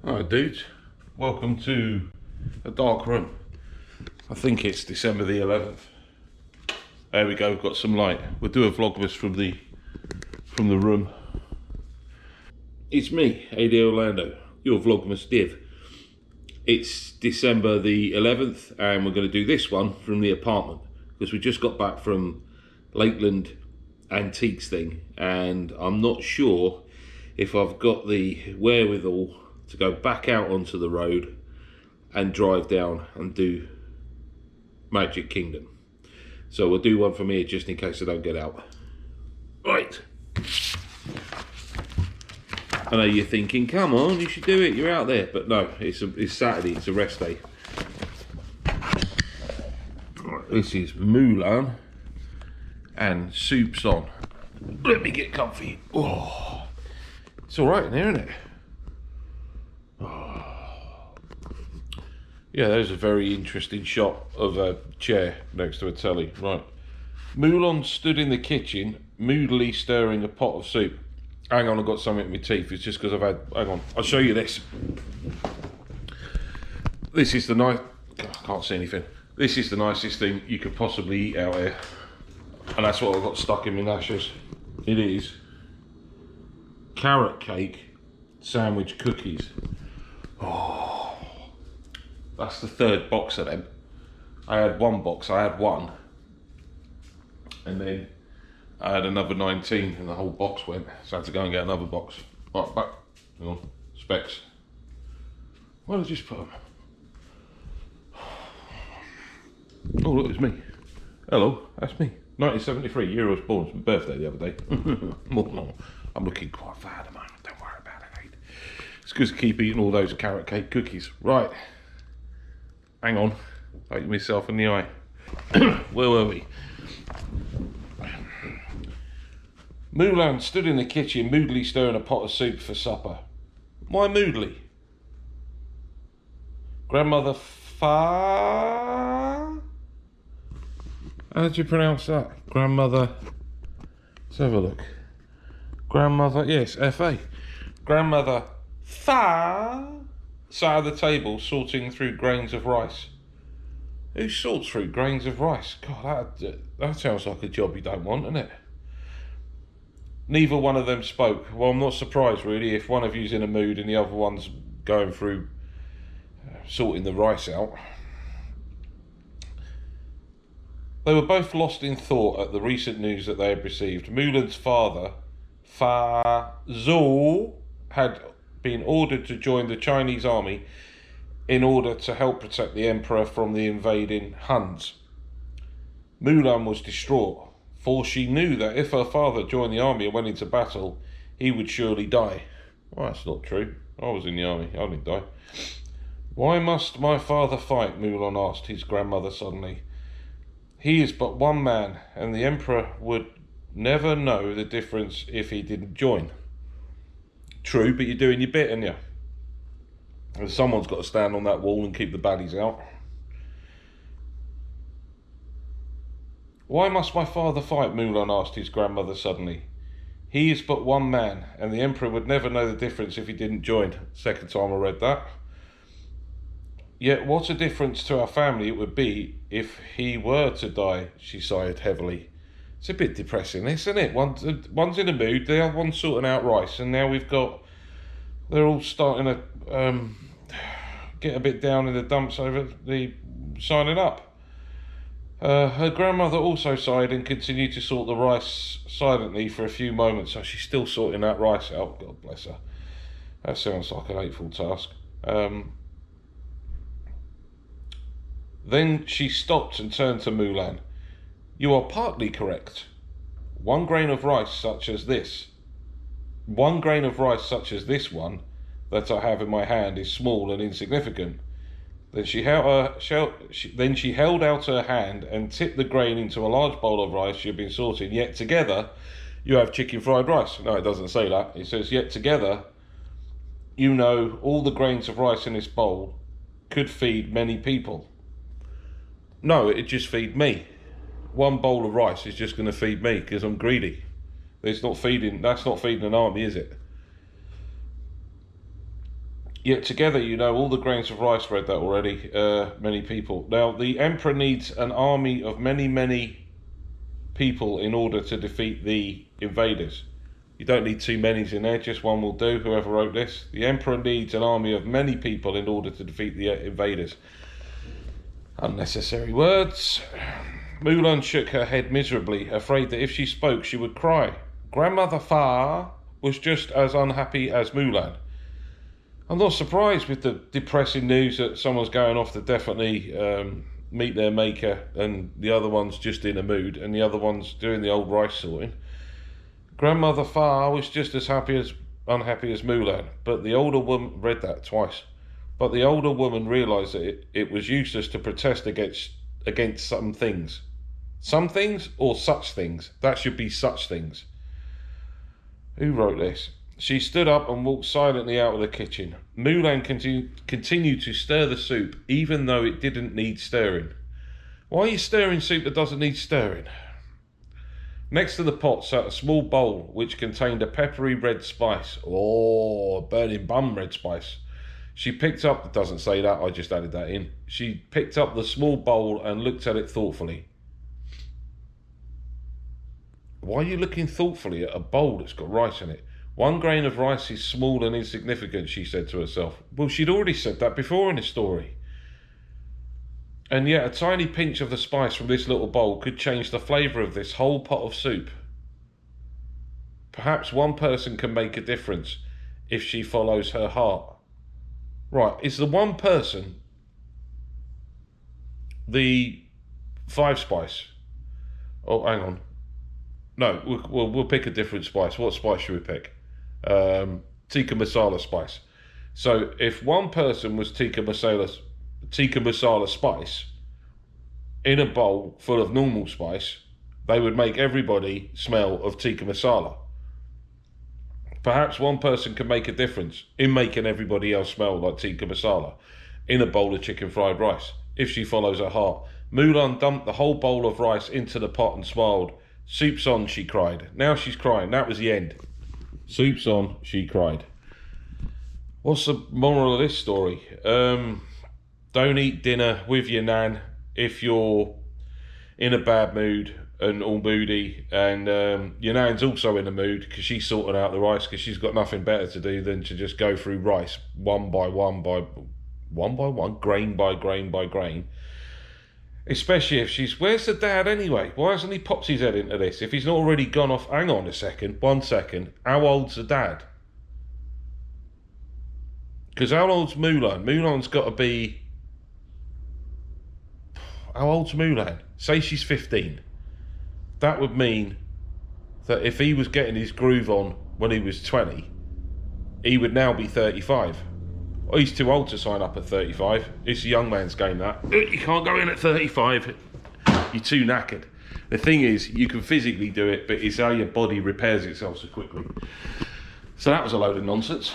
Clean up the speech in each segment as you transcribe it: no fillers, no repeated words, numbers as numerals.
Alright dudes, welcome to a dark room. I think it's December the 11th. There we go, we've got some light. We'll do a vlogmas from the room. It's me, AD Orlando, your vlogmas div. It's December the 11th and we're going to do this one from the apartment because we just got back from Lakeland Antiques thing and I'm not sure if I've got the wherewithal to go back out onto the road and drive down and do Magic Kingdom. So we'll do one from here just in case I don't get out. Right. I know you're thinking, come on, you should do it, you're out there. But no, it's Saturday, it's a rest day. Right, this is Mulan and soup's on. Let me get comfy. Oh, it's all right in here, isn't it? Yeah, there's a very interesting shot of a chair next to a telly. Right. Mulan stood in the kitchen, moodily stirring a pot of soup. Hang on, I've got something in my teeth. It's just because I've had... Hang on, I'll show you this. This is the nice... I can't see anything. This is the nicest thing you could possibly eat out here. And that's what I've got stuck in my lashes. It is carrot cake sandwich cookies. Oh... That's the third box of them. I had one box, I had one. And then I had another 19 and the whole box went. So I had to go and get another box. Right, back. Hang on. Specs. Why did I just put them? Oh, look, it's me. Hello, that's me. 1973, year I was born. It's my birthday the other day. I'm looking quite fat at the moment. Don't worry about it, mate. It's because I keep eating all those carrot cake cookies. Right. Hang on, poke myself in the eye. Where were we? Mulan stood in the kitchen, moodily stirring a pot of soup for supper. Why moodily? Grandmother Fa... How did you pronounce that? Grandmother... Let's have a look. Grandmother... Yes, F-A. Grandmother Fa... sat at the table sorting through grains of rice. Who sorts through grains of rice? God, that sounds like a job you don't want, doesn't it? Neither one of them spoke. Well, I'm not surprised really if one of you's in a mood and the other one's going through sorting the rice out. They were both lost in thought at the recent news that they had received. Mulan's father, Fazul, had been ordered to join the Chinese army in order to help protect the emperor from the invading Huns. Mulan was distraught, for she knew that if her father joined the army and went into battle, he would surely die. Well, that's not true. I was in the army, I didn't die. Why must my father fight? Mulan asked his grandmother suddenly. He is but one man, and the emperor would never know the difference if he didn't join. True, but you're doing your bit, aren't you? And someone's got to stand on that wall and keep the baddies out. Why must my father fight? Mulan asked his grandmother suddenly. He is but one man, and the emperor would never know the difference if he didn't join. Second time I read that. Yet what a difference to our family it would be if he were to die, she sighed heavily. It's a bit depressing, this, isn't it? One's in a mood, the other one's sorting out rice, and now they're all starting to get a bit down in the dumps over the signing up. Her grandmother also sighed and continued to sort the rice silently for a few moments. So she's still sorting that rice out, God bless her. That sounds like an hateful task. Then she stopped and turned to Mulan. You are partly correct. One grain of rice such as this one that I have in my hand is small and insignificant. Then she held out her hand and tipped the grain into a large bowl of rice she had been sorting. Yet together you have chicken fried rice. No, it doesn't say that. It says, yet together, you know, all the grains of rice in this bowl could feed many people. No, it'd just feed me. One bowl of rice is just going to feed me because I'm greedy. That's not feeding an army, is it? Yet together, you know, all the grains of rice. Read that already. Many people. Now, the Emperor needs an army of many, many people in order to defeat the invaders. You don't need too many in there, just one will do, whoever wrote this. The Emperor needs an army of many people in order to defeat the invaders. Unnecessary words. Mulan shook her head miserably, afraid that if she spoke she would cry. Grandmother Fa was just as unhappy as Mulan. I'm not surprised with the depressing news that someone's going off to definitely meet their maker and the other one's just in a mood and the other one's doing the old rice sorting. Grandmother Fa was just as unhappy as Mulan, but the older woman read that twice. But the older woman realised that it was useless to protest against some things. Some things or such things? That should be such things. Who wrote this? She stood up and walked silently out of the kitchen. Mulan continued to stir the soup, even though it didn't need stirring. Why are you stirring soup that doesn't need stirring? Next to the pot sat a small bowl which contained a peppery red spice. Oh, burning bum red spice. She picked up, it doesn't say that, I just added that in. She picked up the small bowl and looked at it thoughtfully. Why are you looking thoughtfully at a bowl that's got rice in it? 1 grain of rice is small and insignificant, she said to herself. Well, she'd already said that before in the story. And yet a tiny pinch of the spice from this little bowl could change the flavour of this whole pot of soup. Perhaps one person can make a difference if she follows her heart. Right, is the one person the 5 spice? Oh, hang on. No, we'll pick a different spice. What spice should we pick? Tikka masala spice. So if one person was tikka masala spice in a bowl full of normal spice, they would make everybody smell of tikka masala. Perhaps one person can make a difference in making everybody else smell like tikka masala in a bowl of chicken fried rice, if she follows her heart. Mulan dumped the whole bowl of rice into the pot and smiled. Soup's on, she cried. Now she's crying. That was the end. Soup's on, she cried. What's the moral of this story? Don't eat dinner with your nan if you're in a bad mood and all moody, and your nan's also in a mood because she's sorting out the rice because she's got nothing better to do than to just go through rice one by one, grain by grain by grain. Especially if she's... Where's the dad anyway? Why hasn't he popped his head into this? If he's not already gone off... Hang on a second. 1 second. How old's the dad? Because how old's Mulan? Mulan's got to be... How old's Mulan? Say she's 15. That would mean that if he was getting his groove on when he was 20, he would now be 35. Oh, he's too old to sign up at 35. It's a young man's game, that. You can't go in at 35. You're too knackered. The thing is, you can physically do it, but it's how your body repairs itself so quickly. So that was a load of nonsense.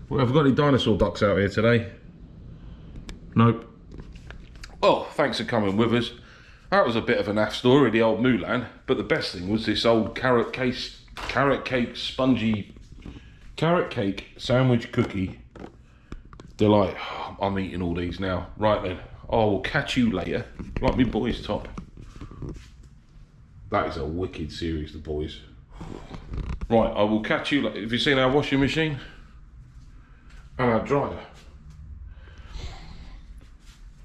Well, have we got any dinosaur ducks out here today? Nope. Oh, thanks for coming with us. That was a bit of a naff story, the old Mulan. But the best thing was this old carrot cake sandwich cookie delight. Oh, I'm eating all these now. Right then, I will catch you later. Like me boys top. That is a wicked series, The Boys. Right, I will catch you later. Have you seen our washing machine? And our dryer.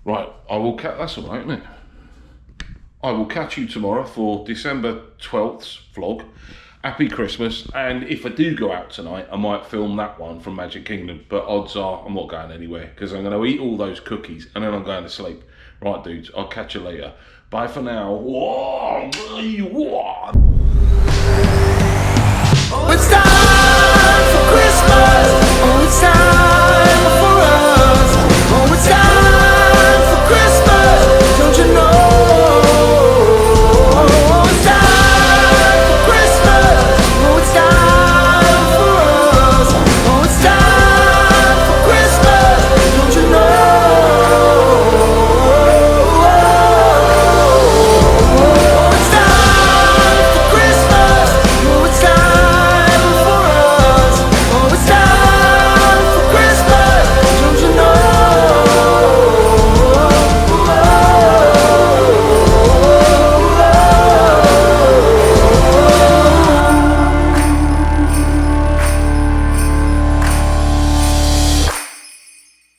Right, I will catch... That's all right, isn't it? I will catch you tomorrow for December 12th's vlog. Happy Christmas, and if I do go out tonight, I might film that one from Magic Kingdom, but odds are I'm not going anywhere, because I'm going to eat all those cookies, and then I'm going to sleep. Right, dudes, I'll catch you later. Bye for now. Whoa, whoa. Oh, it's time for Christmas. Oh, it's time.